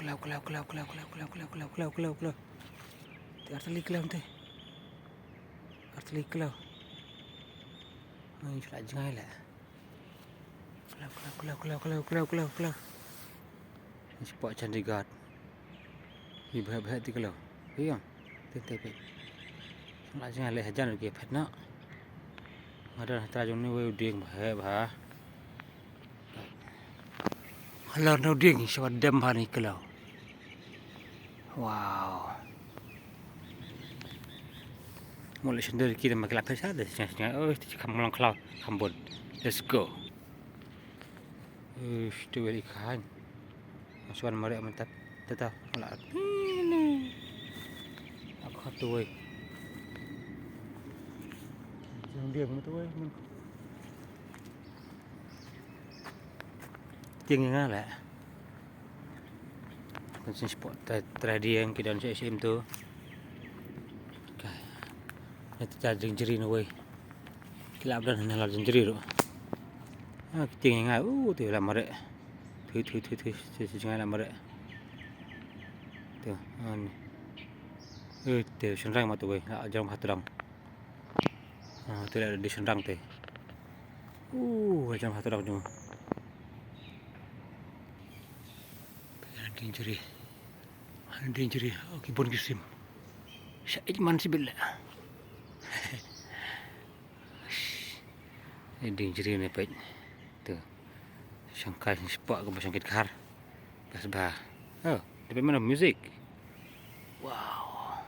Kelau. Artali kelau teh. Artali kelau. Ini sudah jengai lah. Kelau. Ini spot Chandigarh. Ini bahaya ti kelau. Hiang. Teh. Sudah jengai lah hajan lagi pet nak. Ada terajun ni wei uding bahaya. Kalau no uding sewadam hari kelau. Wow. Mulai sendiri kita makin lapar saja. Oh, kamu lang kelau, kambon. Let's go. Itu ikan. Masukan mereka mantap. Tetap malah. Aku tu wei. Jangan diam tu wei. Tinggal lah. Konsen spot tadi yang kita nak SM tu. Itu cacing jeri no wei. Kilap dan hanya lalu jeri tu. Tinggal tu lah mereka. Tu jangan lah mereka. Tu. Tu senrang matu wei. Jangan haturang. Tu ada di senrang tu. Jangan haturang tu. Danger. Okay, bon kisim. Syait man sibil. Danger ni pet. Tu. Sangkai spot ke pasangkit kar. Pas bah. Oh, dapat mana music. Wow.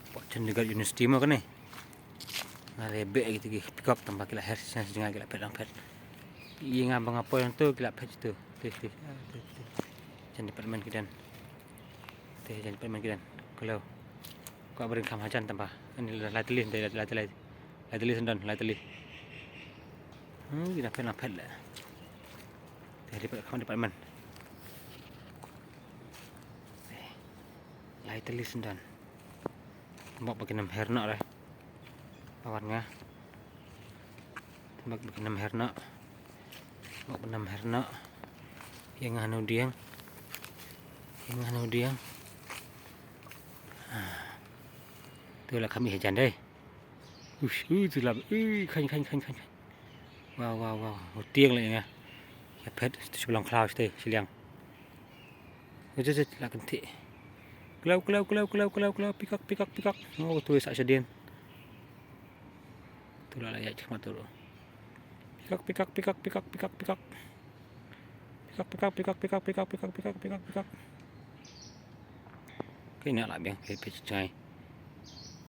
Spot Chandigarh University mah kan ni. Rebek gitu pikap tambah kila hair sense dengan kila pet. Iya ngabang apa yang tu kila pet tu. Tu. Jangan departmen kita. Jangan departmen kita. Kalau kau beri kam hajan tambah. Ini latili sendan. Kita pet lah. Dari departmen. Latili sendan. Mau pakai 6 herna lah. Kawannya. Mau pakai 6 herna. Mau 6 herna. Yang anu diang. Itulah kami hajan deh. Itulah. Kan. Wow. Tiang lagi ya. Ya pet sebelah kelau tu siliang. Jajah lah kentik. Kelau. Pikak. Oh tu sak sedian. Itulah layak cuma tu. Pikak. Pikak. Kena lah biang pet cai.